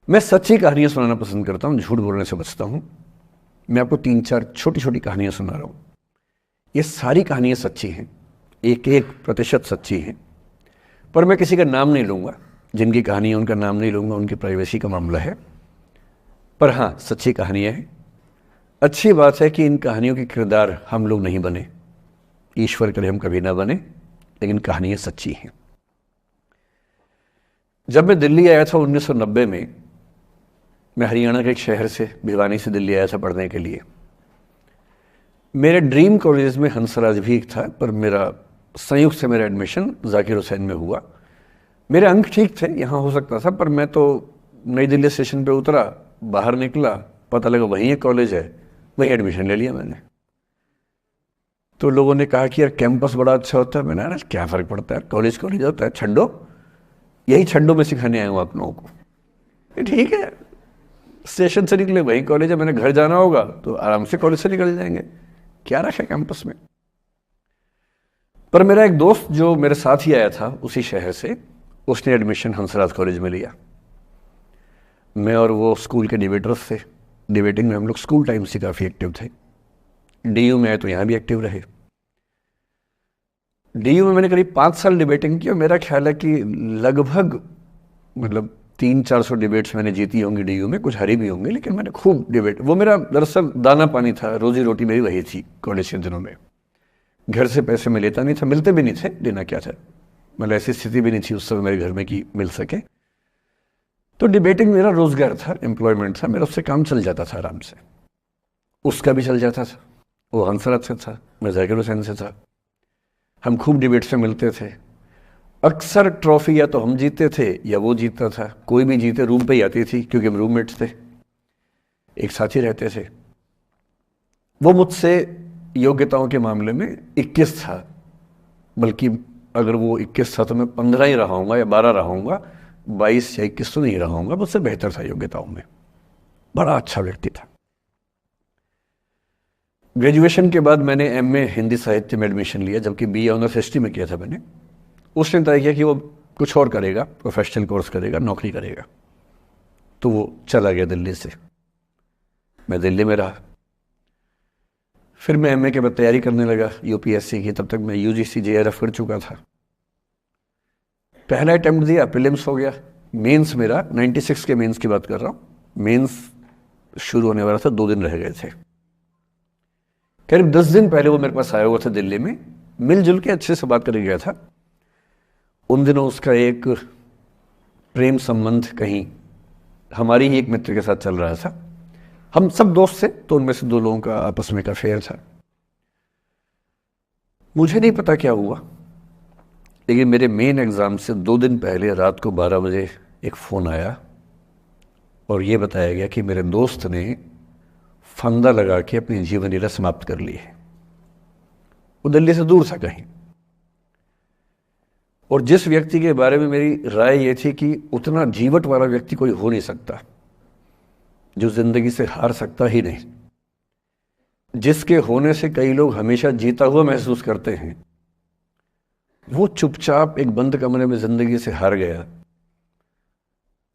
मैं सच्ची कहानियाँ सुनाना पसंद करता हूँ, झूठ बोलने से बचता हूँ। मैं आपको 3-4 छोटी छोटी कहानियाँ सुना रहा हूँ। ये सारी कहानियाँ सच्ची हैं, 1-1% सच्ची हैं, पर मैं किसी का नाम नहीं लूँगा। जिनकी कहानी है उनका नाम नहीं लूँगा, उनकी प्राइवेसी का मामला है। पर हाँ, सच्ची कहानियाँ हैं। अच्छी बात है कि इन कहानियों के किरदार हम लोग नहीं बने, ईश्वर करे हम कभी ना बने, लेकिन कहानियाँ सच्ची हैं। जब मैं दिल्ली आया था 1990 में, मैं हरियाणा के एक शहर से, भिवानी से दिल्ली आया था पढ़ने के लिए। मेरे ड्रीम कॉलेज में हंसराज भी एक था, पर मेरा संयुक्त से मेरा एडमिशन जाकिर हुसैन में हुआ। मेरे अंक ठीक थे, यहाँ हो सकता था, पर मैं तो नई दिल्ली स्टेशन पे उतरा, बाहर निकला, पता लगा वहीं एक कॉलेज है, वहीं एडमिशन ले लिया मैंने। तो लोगों ने कहा कि यार कैंपस बड़ा अच्छा होता है। मैंने यार क्या फ़र्क पड़ता है, कॉलेज कॉलेज होता है, छंडो, यही छंडो में सिखाने आया हूँ आप लोगों को। ठीक है, स्टेशन से निकले वहीं कॉलेज है, मैंने घर जाना होगा तो आराम से कॉलेज से निकल जाएंगे, क्या रखा है कैंपस में। पर मेरा एक दोस्त जो मेरे साथ ही आया था उसी शहर से, उसने एडमिशन हंसराज कॉलेज में लिया। मैं और वो स्कूल के डिबेटर्स थे, डिबेटिंग में हम लोग स्कूल टाइम से काफ़ी एक्टिव थे। डीयू में आए तो यहाँ भी एक्टिव रहे। डीयू में मैंने करीब 5 साल डिबेटिंग की और मेरा ख्याल है कि लगभग 300-400 डिबेट्स मैंने जीती होंगी डीयू में, कुछ हारी भी होंगी, लेकिन मैंने खूब डिबेट, वो मेरा दरअसल दाना पानी था, रोजी रोटी मेरी वही थी कॉलेज के दिनों में। घर से पैसे मैं लेता नहीं था, मिलते भी नहीं थे, देना क्या था, ऐसी स्थिति भी नहीं थी उस समय मेरे घर में कि मिल सके। तो डिबेटिंग मेरा रोजगार था, एम्प्लॉयमेंट था मेरा, उससे काम चल जाता था आराम से। उसका भी चल जाता था, वो हंसराज से था, मैं जाकिर हुसैन से था। हम खूब डिबेट से मिलते थे। अक्सर ट्रॉफी या तो हम जीते थे या वो जीतता था, कोई भी जीते रूम पे ही आती थी, क्योंकि हम रूममेट्स थे, एक साथ ही रहते थे। वो मुझसे योग्यताओं के मामले में 21 था, बल्कि अगर वो 21 था तो मैं 15 ही रहा हूँगा या 12 रहा हूँगा, 22 या 21 तो नहीं रहा हूँगा, मुझसे बेहतर था योग्यताओं में, बड़ा अच्छा व्यक्ति था। ग्रेजुएशन के बाद मैंने एमए हिंदी साहित्य में एडमिशन लिया, जबकि बीए ऑनर्स हिस्ट्री में किया था मैंने। उसने तय किया कि वो कुछ और करेगा, प्रोफेशनल कोर्स करेगा, नौकरी करेगा, तो वो चला गया दिल्ली से। मैं दिल्ली में रहा। फिर मैं एमए के बाद तैयारी करने लगा यूपीएससी की। तब तक मैं यूजीसी जेआरएफ कर चुका था। पहला अटेम्प्ट दिया, प्रीलिम्स हो गया। मेंस मेरा 96 के मेंस की बात कर रहा हूँ, मेंस शुरू होने वाला था, 2 दिन रह गए थे। करीब 10 दिन पहले वो मेरे पास आया हुआ था दिल्ली में, मिलजुल के अच्छे से बात करके गया था। उन दिनों उसका एक प्रेम संबंध कहीं हमारी ही एक मित्र के साथ चल रहा था। हम सब दोस्त थे, तो उनमें से 2 लोगों का आपस में का अफेयर था। मुझे नहीं पता क्या हुआ, लेकिन मेरे मेन एग्जाम से 2 दिन पहले रात को 12 बजे एक फ़ोन आया और ये बताया गया कि मेरे दोस्त ने फंदा लगा के अपनी जीवन लीला समाप्त कर ली है। वो दिल्ली से दूर था कहीं, और जिस व्यक्ति के बारे में मेरी राय ये थी कि उतना जीवट वाला व्यक्ति कोई हो नहीं सकता, जो जिंदगी से हार सकता ही नहीं, जिसके होने से कई लोग हमेशा जीता हुआ महसूस करते हैं, वो चुपचाप एक बंद कमरे में जिंदगी से हार गया।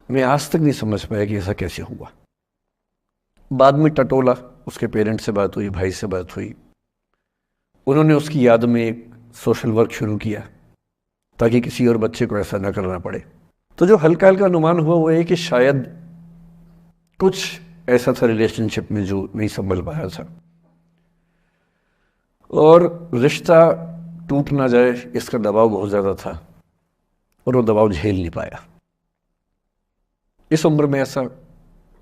मैं आज तक नहीं समझ पाया कि ऐसा कैसे हुआ। बाद में टटोला, उसके पेरेंट्स से बात हुई, भाई से बात हुई, उन्होंने उसकी याद में एक सोशल वर्क शुरू किया ताकि किसी और बच्चे को ऐसा न करना पड़े। तो जो हल्का हल्का अनुमान हुआ वो है कि शायद कुछ ऐसा था रिलेशनशिप में जो नहीं संभल पाया था, और रिश्ता टूट ना जाए इसका दबाव बहुत ज़्यादा था, और वो दबाव झेल नहीं पाया। इस उम्र में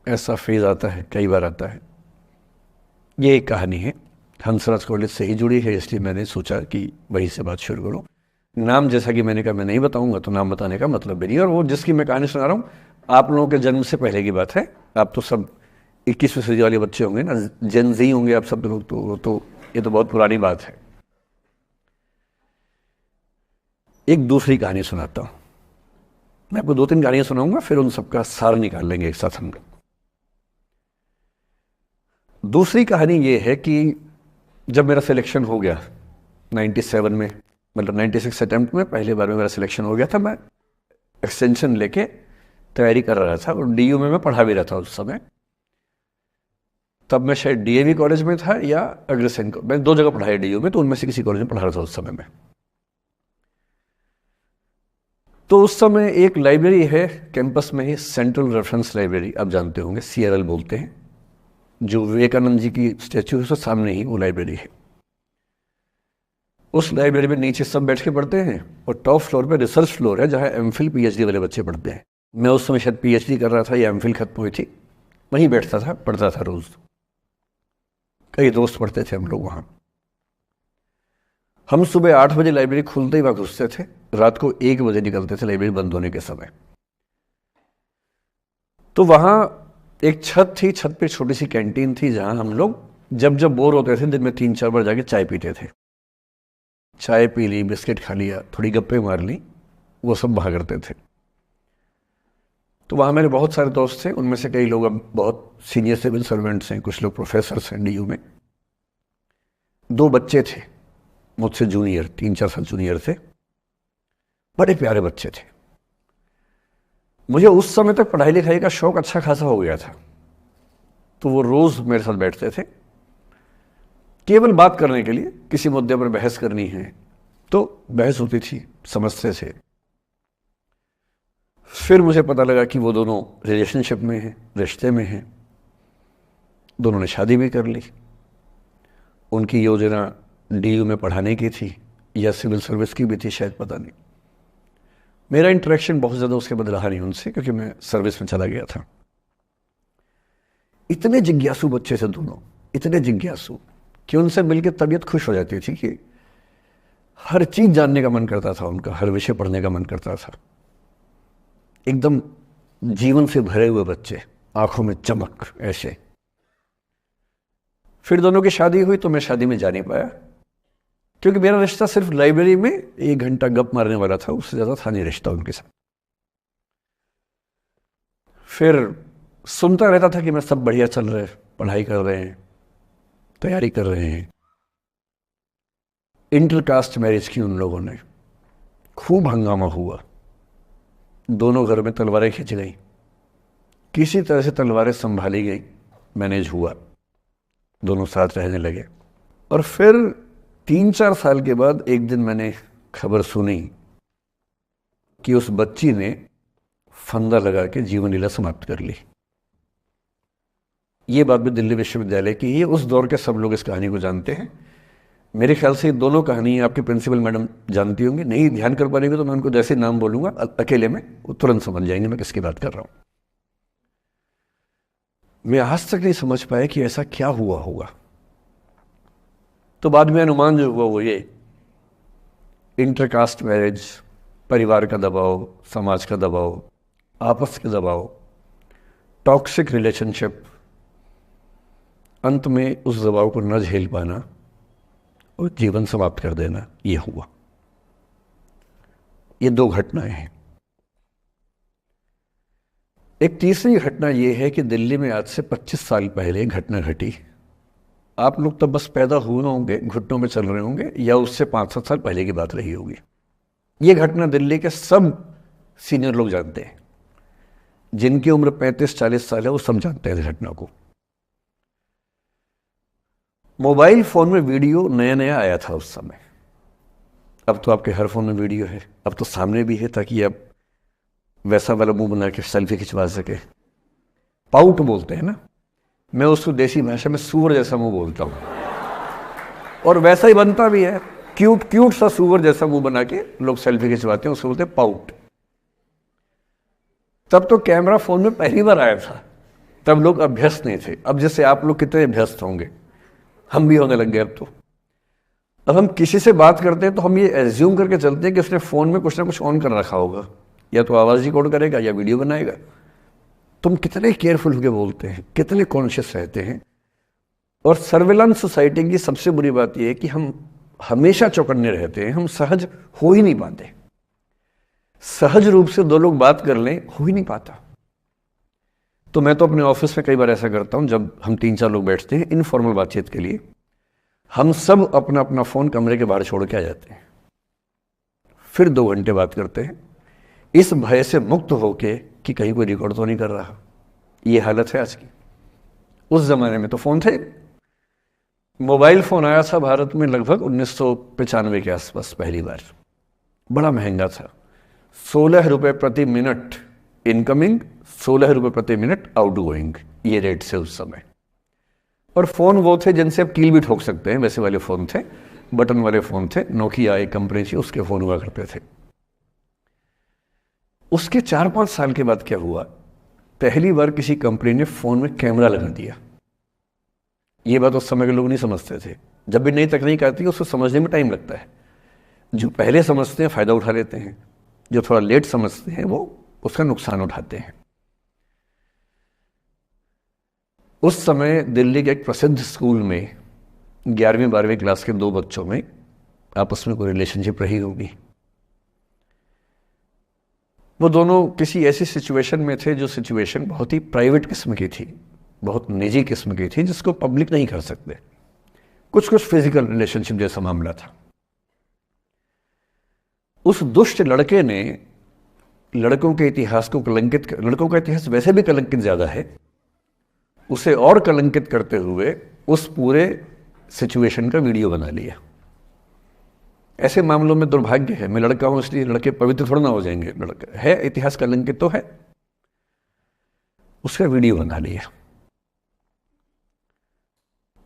ऐसा फेज आता है, कई बार आता है। ये एक कहानी है, हंसराज कॉलेज से ही जुड़ी है, इसलिए मैंने सोचा कि वहीं से बात शुरू करूं। नाम जैसा कि मैंने कहा मैं नहीं बताऊंगा, तो नाम बताने का मतलब भी नहीं। और वो जिसकी मैं कहानी सुना रहा हूँ, आप लोगों के जन्म से पहले की बात है। आप तो सब 21वीं सदी वाले बच्चे होंगे ना, जेन ज़ी होंगे आप सब लोग, तो ये तो बहुत पुरानी बात है। एक दूसरी कहानी सुनाता हूँ। मैं आपको 2-3 कहानियां सुनाऊंगा, फिर उन सबका सार निकाल लेंगे एक साथ हम लोग। दूसरी कहानी ये है कि जब मेरा सिलेक्शन हो गया 97 में, 96 अटेम्प्ट में पहली बार में मेरा सिलेक्शन हो गया था, मैं एक्सटेंशन लेके तैयारी कर रहा था और डीयू में मैं पढ़ा भी रहा था उस समय। तब मैं शायद डीएवी कॉलेज में था या अग्रसेन, मैं 2 जगह पढ़ा है डीयू में, तो उनमें से किसी कॉलेज में पढ़ा रहा था उस समय में। तो उस समय एक लाइब्रेरी है कैंपस में ही, सेंट्रल रेफरेंस लाइब्रेरी, आप जानते होंगे, CRL बोलते हैं, जो विवेकानंद जी की स्टैच्यू है उसके सामने ही वो लाइब्रेरी है। उस लाइब्रेरी में नीचे सब बैठ के पढ़ते हैं और टॉप फ्लोर पे रिसर्च फ्लोर है जहाँ MPhil PhD वाले बच्चे पढ़ते हैं। मैं उस समय शायद PhD कर रहा था या MPhil खत्म हुई थी, वहीं बैठता था, पढ़ता था रोज। कई दोस्त पढ़ते थे हम लोग वहाँ। हम सुबह 8 बजे लाइब्रेरी खुलते ही वहाँ घुसते थे, रात को 1 बजे निकलते थे लाइब्रेरी बंद होने के समय। तो वहाँ एक छत थी, छत पे छोटी सी कैंटीन थी जहाँ हम लोग जब जब बोर होते थे दिन में 3-4 बार जाके चाय पीते थे। चाय पी ली, बिस्किट खा लिया, थोड़ी गप्पे मार ली, वो सब वहाँ करते थे। तो वहाँ मेरे बहुत सारे दोस्त थे, उनमें से कई लोग अब बहुत सीनियर सिविल सर्वेंट्स हैं, कुछ लोग प्रोफेसर्स हैं डीयू में। 2 बच्चे थे मुझसे जूनियर, 3-4 साल जूनियर थे, बड़े प्यारे बच्चे थे। मुझे उस समय तक पढ़ाई लिखाई का शौक अच्छा खासा हो गया था, तो वो रोज मेरे साथ बैठते थे केवल बात करने के लिए, किसी मुद्दे पर बहस करनी है तो बहस होती थी, समझते थे। फिर मुझे पता लगा कि वो दोनों रिलेशनशिप में हैं, रिश्ते में हैं, दोनों ने शादी भी कर ली। उनकी योजना डीयू में पढ़ाने की थी या सिविल सर्विस की भी थी, शायद पता नहीं। मेरा इंटरेक्शन बहुत ज़्यादा उसके बाद रहा नहीं उनसे, क्योंकि मैं सर्विस में चला गया था। इतने जिज्ञासु बच्चे थे दोनों, इतने जिज्ञासु कि उनसे मिलकर तबीयत खुश हो जाती थी, कि हर चीज़ जानने का मन करता था उनका, हर विषय पढ़ने का मन करता था। एकदम जीवन से भरे हुए बच्चे, आंखों में चमक ऐसे। फिर दोनों की शादी हुई तो मैं शादी में जा नहीं पाया, क्योंकि मेरा रिश्ता सिर्फ लाइब्रेरी में 1 घंटा गप मारने वाला था, उससे ज़्यादा था नहीं रिश्ता उनके साथ। फिर सुनता रहता था कि मैं सब बढ़िया चल रहे, पढ़ाई कर रहे हैं, तैयारी कर रहे हैं। इंटरकास्ट मैरिज की उन लोगों ने, खूब हंगामा हुआ, दोनों घर में तलवारें खिंच गई, किसी तरह से तलवारें संभाली गई, मैनेज हुआ, दोनों साथ रहने लगे। और फिर 3-4 साल के बाद एक दिन मैंने खबर सुनी कि उस बच्ची ने फंदा लगा के जीवन लीला समाप्त कर ली। ये बात भी दिल्ली विश्वविद्यालय की, ये उस दौर के सब लोग इस कहानी को जानते हैं। मेरे ख्याल से ये दोनों कहानी आपके प्रिंसिपल मैडम जानती होंगी, नहीं ध्यान कर पाएंगे तो मैं उनको जैसे नाम बोलूंगा अकेले में वो तुरंत समझ जाएंगे मैं किसकी बात कर रहा हूं। मैं आज तक नहीं समझ पाया कि ऐसा क्या हुआ होगा। तो बाद में अनुमान जो हुआ वो ये, इंटरकास्ट मैरिज, परिवार का दबाव, समाज का दबाव, आपस के दबाव, टॉक्सिक रिलेशनशिप, अंत में उस दबाव को न झेल पाना और जीवन समाप्त कर देना, ये हुआ। ये 2 घटनाएं हैं। एक तीसरी घटना ये है कि दिल्ली में आज से 25 साल पहले घटना घटी। आप लोग तब बस पैदा हुए होंगे, घुटनों में चल रहे होंगे, या उससे 5-7 साल पहले की बात रही होगी। ये घटना दिल्ली के सब सीनियर लोग जानते हैं, जिनकी उम्र 35-40 साल है वो सब जानते हैं इस घटना को। मोबाइल फोन में वीडियो नया नया आया था उस समय। अब तो आपके हर फोन में वीडियो है, अब तो सामने भी है, ताकि आप वैसा वाला मुंह बना के सेल्फी खिंचवा सके। पाउट बोलते हैं ना, मैं उसको देसी भाषा में सूअर जैसा मुंह बोलता हूं, और वैसा ही बनता भी है, क्यूट क्यूट सा सूअर जैसा मुंह बना के लोग सेल्फी खिंचवाते हैं, उसको बोलते हैं पाउट। तब तो कैमरा फोन में पहली बार आया था, तब लोग अभ्यस्त नहीं थे। अब जैसे आप लोग कितने अभ्यस्त होंगे, हम भी होने लग गए। अब हम किसी से बात करते हैं तो हम ये एज्यूम करके चलते हैं कि उसने फोन में कुछ ना कुछ ऑन कर रखा होगा, या तो आवाज रिकॉर्ड करेगा या वीडियो बनाएगा। तुम कितने केयरफुल होकर बोलते हैं, कितने कॉन्शियस रहते हैं। और सर्विलांस सोसाइटी की सबसे बुरी बात यह है कि हम हमेशा चौकन्ने रहते हैं, हम सहज हो ही नहीं पाते। सहज रूप से 2 लोग बात कर लें, हो ही नहीं पाता। तो मैं तो अपने ऑफिस में कई बार ऐसा करता हूं, जब हम 3-4 लोग बैठते हैं इनफॉर्मल बातचीत के लिए, हम सब अपना अपना फोन कमरे के बाहर छोड़ के आ जाते हैं, फिर 2 घंटे बात करते हैं, इस भय से मुक्त होके कि कहीं कोई रिकॉर्ड तो नहीं कर रहा। ये हालत है आज की। उस जमाने में तो फोन थे। मोबाइल फोन आया था भारत में लगभग 1995 के आसपास पहली बार। बड़ा महंगा था, 16 रुपये प्रति मिनट इनकमिंग, 16 रुपये प्रति मिनट आउटगोइंग, ये रेट से उस समय। और फोन वो थे जिनसे आप कील भी ठोक सकते हैं, वैसे वाले फोन थे, बटन वाले फोन थे। नोकिया एक कंपनी थी, उसके फोन हुआ करते थे। उसके 4-5 साल के बाद क्या हुआ, पहली बार किसी कंपनी ने फोन में कैमरा लगा दिया। ये बात उस समय के लोग नहीं समझते थे। जब भी नई तकनीक आती है उसको समझने में टाइम लगता है। जो पहले समझते हैं फायदा उठा लेते हैं, जो थोड़ा लेट समझते हैं वो उसका नुकसान उठाते हैं। उस समय दिल्ली के एक प्रसिद्ध स्कूल में 11वीं-12वीं क्लास के 2 बच्चों में आपस में कोई रिलेशनशिप रही होगी। वो दोनों किसी ऐसी सिचुएशन में थे जो सिचुएशन बहुत ही प्राइवेट किस्म की थी, बहुत निजी किस्म की थी, जिसको पब्लिक नहीं कर सकते। कुछ फिजिकल रिलेशनशिप जैसा मामला था। उस दुष्ट लड़के ने लड़कों के इतिहास को कलंकित, लड़कों का इतिहास वैसे भी कलंकित ज्यादा है, उसे और कलंकित करते हुए उस पूरे सिचुएशन का वीडियो बना लिया। ऐसे मामलों में दुर्भाग्य है, मैं लड़का हूं इसलिए लड़के पवित्र थोड़ा ना हो जाएंगे। लड़का है, इतिहास कलंकित तो है, उसका वीडियो बना लिया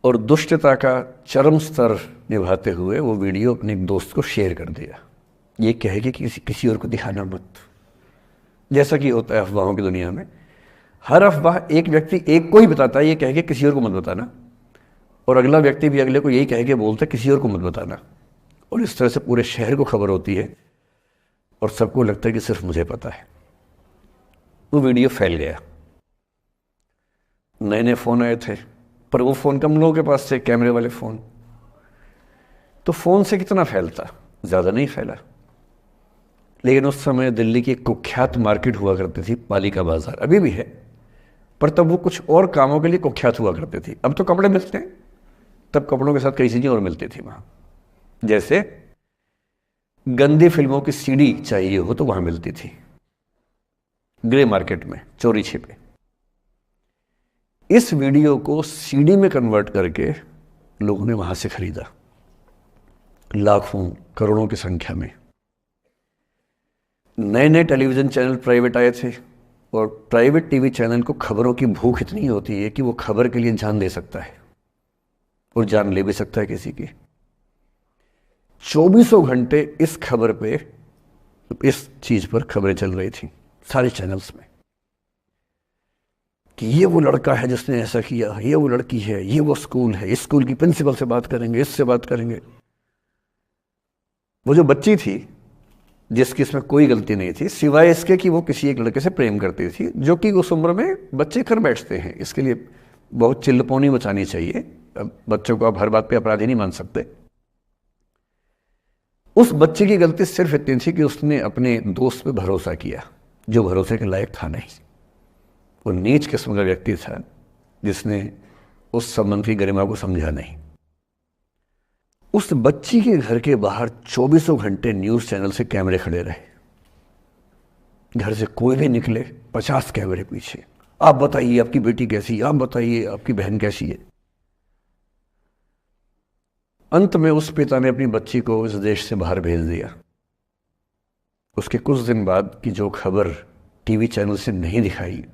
और दुष्टता का चरम स्तर निभाते हुए वो वीडियो अपने एक दोस्त को शेयर कर दिया। ये कहे कि किसी और को दिखाना मत, जैसा कि होता है अफवाहों की दुनिया में। हर अफवाह एक व्यक्ति एक को ही बताता है, ये कहे कि किसी और को मत बताना, और अगला व्यक्ति भी अगले को यही कहे कि बोलता है किसी और को मत बताना। और इस तरह से पूरे शहर को खबर होती है और सबको लगता है कि सिर्फ मुझे पता है। वो वीडियो फैल गया। नए नए फोन आए थे, पर वो फोन कम लोगों के पास थे, कैमरे वाले फोन। तो फोन से कितना फैलता, ज्यादा नहीं फैला। लेकिन उस समय दिल्ली की एक कुख्यात मार्केट हुआ करती थी, पालिका बाजार, अभी भी है, पर तब वो कुछ और कामों के लिए कुख्यात हुआ करती थी। अब तो कपड़े मिलते हैं, तब कपड़ों के साथ कई चीजें और मिलती थी वहां। जैसे गंदी फिल्मों की सीडी चाहिए हो तो वहां मिलती थी, ग्रे मार्केट में, चोरी छिपे। इस वीडियो को सीडी में कन्वर्ट करके लोगों ने वहां से खरीदा, लाखों करोड़ों की संख्या में। नए नए टेलीविजन चैनल प्राइवेट आए थे, और प्राइवेट टीवी चैनल को खबरों की भूख इतनी होती है कि वो खबर के लिए जान दे सकता है और जान ले भी सकता है किसी की। 24 घंटे इस खबर पे, इस चीज पर खबरें चल रही थी सारे चैनल्स में, कि ये वो लड़का है जिसने ऐसा किया, ये वो लड़की है, ये वो स्कूल है, इस स्कूल की प्रिंसिपल से बात करेंगे, इससे बात करेंगे। वो जो बच्ची थी जिसकी इसमें कोई गलती नहीं थी, सिवाय इसके कि वो किसी एक लड़के से प्रेम करती थी, जो कि उस उम्र में बच्चे कर बैठते हैं। इसके लिए बहुत चिल्लपौनी मचानी चाहिए। बच्चों को आप हर बात पे अपराधी नहीं मान सकते। उस बच्चे की गलती सिर्फ इतनी थी कि उसने अपने दोस्त पे भरोसा किया, जो भरोसे के लायक था नहीं। वो नीच किस्म का व्यक्ति था जिसने उस संबंध की गरिमा को समझा नहीं। उस बच्ची के घर के बाहर 24 घंटे न्यूज चैनल से कैमरे खड़े रहे। घर से कोई भी निकले, 50 कैमरे पीछे। आप बताइए आपकी बेटी कैसी है, आप बताइए आपकी बहन कैसी है। अंत में उस पिता ने अपनी बच्ची को इस देश से बाहर भेज दिया। उसके कुछ दिन बाद की जो खबर टीवी चैनल से नहीं दिखाई,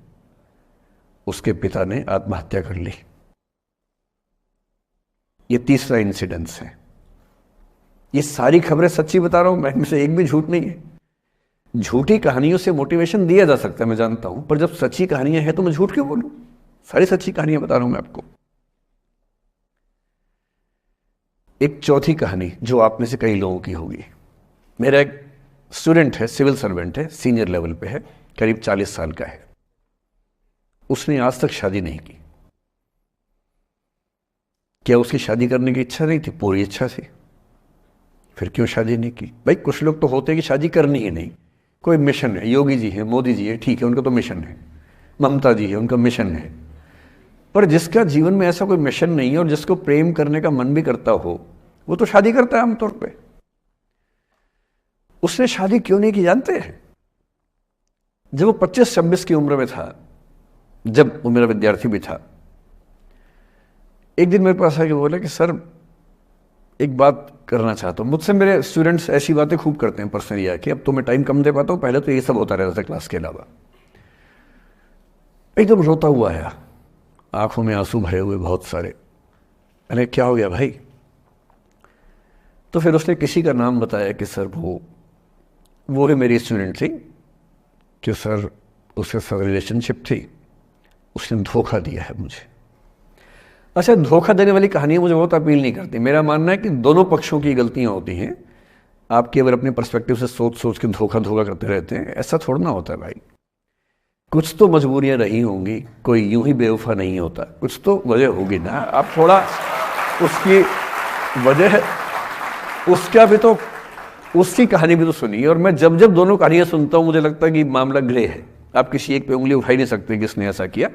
उसके पिता ने आत्महत्या कर ली। ये तीसरा इंसिडेंस है। ये सारी खबरें सच्ची बता रहा हूं मैं, इनमें से एक भी झूठ नहीं है। झूठी कहानियों से मोटिवेशन दिया जा सकता है, मैं जानता हूं, पर जब सच्ची कहानियां हैं तो मैं झूठ क्यों बोलूं? सारी सच्ची कहानियां बता रहा हूं मैं आपको। एक चौथी कहानी जो आप में से कई लोगों की होगी। मेरा एक स्टूडेंट है, सिविल सर्वेंट है, सीनियर लेवल पे है, करीब 40 साल का है। उसने आज तक शादी नहीं की। क्या उसकी शादी करने की इच्छा नहीं थी? पूरी इच्छा थी। फिर क्यों शादी नहीं की? भाई कुछ लोग तो होते हैं कि शादी करनी ही नहीं, कोई मिशन है। योगी जी है, मोदी जी है, ठीक है, उनका तो मिशन है। ममता जी है, उनका मिशन है। पर जिसका जीवन में ऐसा कोई मिशन नहीं है और जिसको प्रेम करने का मन भी करता हो, वो तो शादी करता है आमतौर पे। उसने शादी क्यों नहीं की जानते हैं? जब वो 25-26 की उम्र में था, जब वो मेरा विद्यार्थी भी था, एक दिन मेरे पास आके बोला कि सर एक बात करना चाहता हूँ। मुझसे मेरे स्टूडेंट्स ऐसी बातें खूब करते हैं पर्सनली आके, अब तो मैं टाइम कम दे पाता हूँ, पहले तो ये सब होता रहता था क्लास के अलावा। एकदम रोता हुआ आया, आंखों में आंसू भरे हुए बहुत सारे। अरे क्या हो गया भाई? तो फिर उसने किसी का नाम बताया कि सर वो है मेरी स्टूडेंट थी, कि सर उसके साथ रिलेशनशिप थी, उसने धोखा दिया है मुझे। अच्छा, धोखा देने वाली कहानियां मुझे बहुत अपील नहीं करती। मेरा मानना है कि दोनों पक्षों की गलतियां होती हैं। आपकी अगर अपने पर्सपेक्टिव से सोच सोच के धोखा करते रहते हैं, ऐसा थोड़ा ना होता है भाई। कुछ तो मजबूरियां रही होंगी, कोई यूं ही बेवफा नहीं होता, कुछ तो वजह होगी ना। आप थोड़ा उसकी वजह, उसका भी तो, उसकी कहानी भी तो सुनिए। और मैं जब जब दोनों कहानियां सुनता हूं मुझे लगता है कि मामला ग्रे है। आप किसी एक पे उंगली उठा ही नहीं सकते कि इसने ऐसा किया।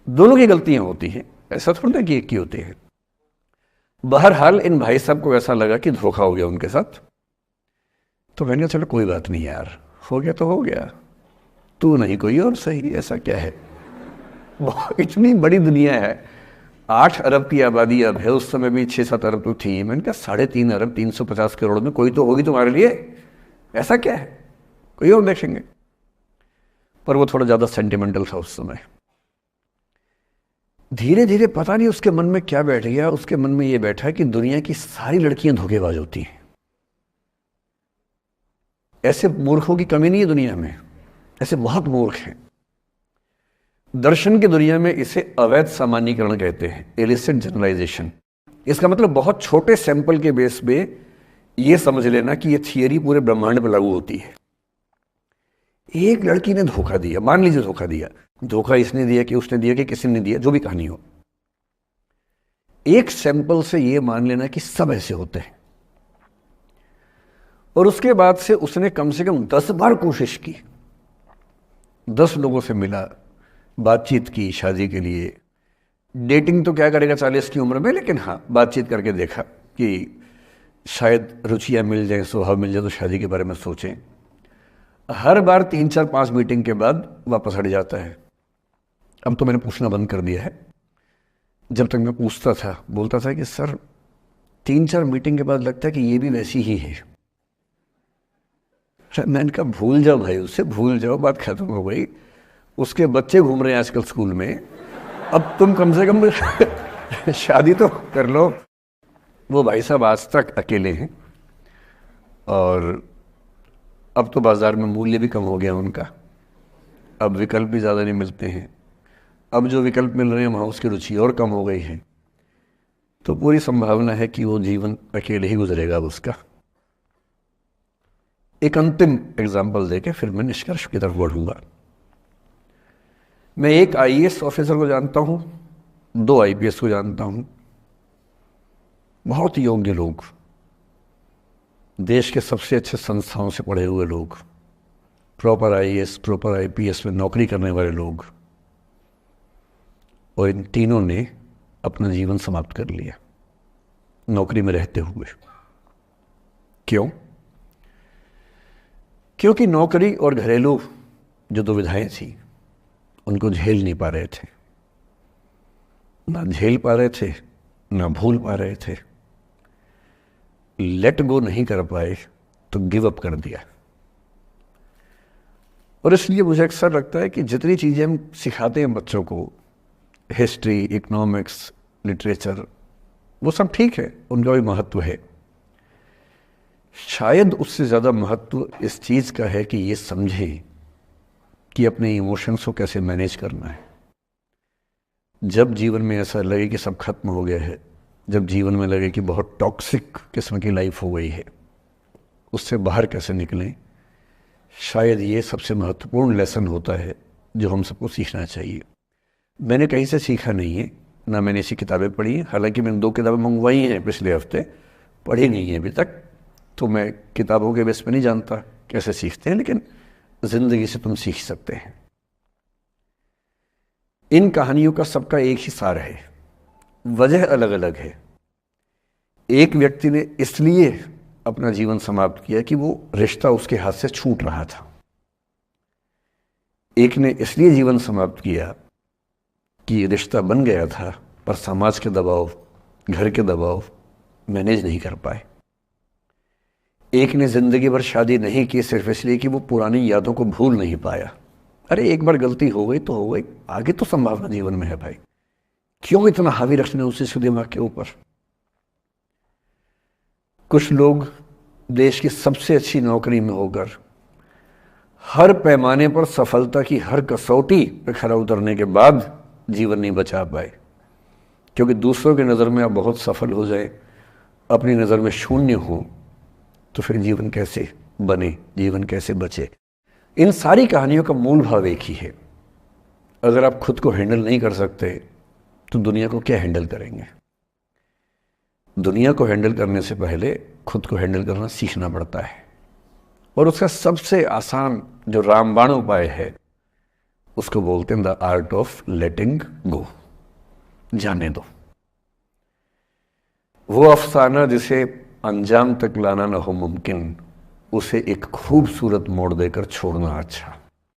दोनों की गलतियां होती हैं, ऐसा थोड़ा ना कि एक की होती है। बहरहाल इन भाई साहब को ऐसा लगा कि धोखा हो गया उनके साथ। तो मैंने कहा चलो कोई बात नहीं यार, हो गया तो हो गया, तू नहीं कोई और सही, ऐसा क्या है। इतनी बड़ी दुनिया है, 8 अरब की आबादी अब है, उस समय भी 6-7 अरब तो थी। मैंने कहा 3.5 अरब 350 करोड़ में कोई तो होगी तुम्हारे लिए, ऐसा क्या है, कोई और देखेंगे। पर वो थोड़ा ज्यादा सेंटिमेंटल था उस समय। धीरे धीरे पता नहीं उसके मन में क्या बैठ गया, उसके मन में ये बैठा कि दुनिया की सारी लड़कियां धोखेबाज होती हैं। ऐसे मूर्खों की कमी नहीं है दुनिया में, ऐसे बहुत मूर्ख हैं। दर्शन की दुनिया में इसे अवैध सामान्यीकरण कहते हैं, इलिसिट जनरलाइजेशन। इसका मतलब बहुत छोटे सैंपल के बेस पे ये समझ लेना कि ये थियरी पूरे ब्रह्मांड पर लागू होती है। एक लड़की ने धोखा दिया, मान लीजिए धोखा दिया, धोखा इसने दिया कि उसने दिया कि किसी ने दिया, जो भी कहानी हो, एक सैंपल से ये मान लेना कि सब ऐसे होते हैं। और उसके बाद से उसने कम से कम 10 बार कोशिश की, 10 लोगों से मिला, बातचीत की शादी के लिए। डेटिंग तो क्या करेगा 40 की उम्र में, लेकिन हाँ बातचीत करके देखा कि शायद रुचियां मिल जाए, स्वभाव मिल जाए तो शादी के बारे में सोचें। हर बार 3-4-5 मीटिंग के बाद वापस हट जाता है। अब तो मैंने पूछना बंद कर दिया है। जब तक मैं पूछता था, बोलता था कि सर 3-4 मीटिंग के बाद लगता है कि ये भी वैसी ही है। मैंने कहा भूल जाओ भाई, उससे भूल जाओ, बात खत्म हो गई। उसके बच्चे घूम रहे हैं आजकल स्कूल में, अब तुम कम से कम शादी तो कर लो। वो भाई साहब आज तक अकेले हैं, और अब तो बाजार में मूल्य भी कम हो गया उनका, अब विकल्प भी ज़्यादा नहीं मिलते हैं। अब जो विकल्प मिल रहे हैं वहाँ उसकी रुचि और कम हो गई है। तो पूरी संभावना है कि वो जीवन अकेले ही गुजरेगा अब उसका। एक अंतिम एग्जाम्पल देके फिर मैं निष्कर्ष की तरफ बढ़ूंगा। मैं एक आईएएस ऑफिसर को जानता हूं, 2 आईपीएस को जानता हूं, बहुत योग्य लोग, देश के सबसे अच्छे संस्थाओं से पढ़े हुए लोग, प्रॉपर आईएएस प्रॉपर आईपीएस में नौकरी करने वाले लोग, और इन तीनों ने अपना जीवन समाप्त कर लिया नौकरी में रहते हुए। क्यों? क्योंकि नौकरी और घरेलू जो दुविधाएं थी उनको झेल नहीं पा रहे थे, ना झेल पा रहे थे, ना भूल पा रहे थे, लेट गो नहीं कर पाए तो गिव अप कर दिया। और इसलिए मुझे अक्सर लगता है कि जितनी चीजें हम सिखाते हैं बच्चों को, हिस्ट्री, इकोनॉमिक्स, लिटरेचर, वो सब ठीक है, उनका भी महत्व है। शायद उससे ज़्यादा महत्व इस चीज़ का है कि ये समझें कि अपने इमोशंस को कैसे मैनेज करना है। जब जीवन में ऐसा लगे कि सब खत्म हो गया है, जब जीवन में लगे कि बहुत टॉक्सिक किस्म की लाइफ हो गई है, उससे बाहर कैसे निकलें, शायद ये सबसे महत्वपूर्ण लेसन होता है जो हम सबको सीखना चाहिए। मैंने कहीं से सीखा नहीं है, ना मैंने ऐसी किताबें पढ़ी हैं। हालांकि मैंने 2 किताबें मंगवाई हैं पिछले हफ्ते, पढ़ी नहीं है अभी तक, तो मैं किताबों के बेस पे नहीं जानता कैसे सीखते हैं, लेकिन जिंदगी से तुम सीख सकते हैं। इन कहानियों का सबका एक ही सार है, वजह अलग अलग है। एक व्यक्ति ने इसलिए अपना जीवन समाप्त किया कि वो रिश्ता उसके हाथ से छूट रहा था। एक ने इसलिए जीवन समाप्त किया कि ये रिश्ता बन गया था, पर समाज के दबाव, घर के दबाव मैनेज नहीं कर पाए। एक ने जिंदगी भर शादी नहीं की सिर्फ इसलिए कि वो पुरानी यादों को भूल नहीं पाया। अरे एक बार गलती हो गई तो हो गई, आगे तो संभावना जीवन में है भाई, क्यों इतना हावी रखना उसी से दिमाग के ऊपर। कुछ लोग देश की सबसे अच्छी नौकरी में होकर हर पैमाने पर सफलता की हर कसौटी पे खरा उतरने के बाद जीवन नहीं बचा पाए, क्योंकि दूसरों की नज़र में आप बहुत सफल हो जाए, अपनी नज़र में शून्य हो, तो फिर जीवन कैसे बने, जीवन कैसे बचे। इन सारी कहानियों का मूल भाव एक ही है, अगर आप खुद को हैंडल नहीं कर सकते तो दुनिया को क्या हैंडल करेंगे। दुनिया को हैंडल करने से पहले खुद को हैंडल करना सीखना पड़ता है, और उसका सबसे आसान जो रामबाण उपाय है उसको बोलते हैं द आर्ट ऑफ लेटिंग गो। जाने दो। वो अफसाना जिसे अंजाम तक लाना न हो मुमकिन, उसे एक खूबसूरत मोड़ देकर छोड़ना अच्छा।